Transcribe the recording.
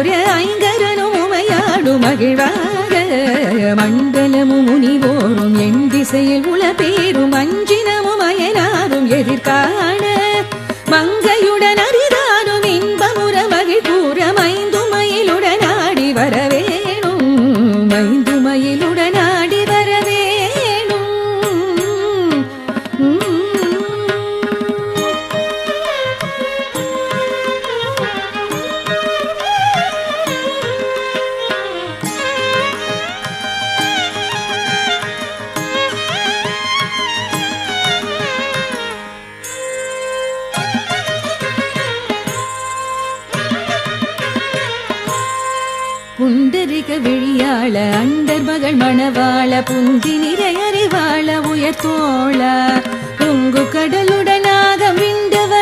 சூரிய ஐங்கரனும் உமையாடும் மகிழ்வாக மண்டலமும் முனிவோரும் என் திசையில் உள பேரும் அஞ்சினமும் அயனாரும் எதிர்காண மங்கையுடன் அரிதானும் இன்பமுற மகிழ் கூற மைந்துமையிலுடன் ஆடி வரவேணும் மைந்துமையிலுடன் ஆடி வரவேணும். புண்டரிக விழியாள அண்டர் மகள் மணவாள புந்தி நிறை அறிவாள உயர்த்தோள பொங்கு கடலுடன்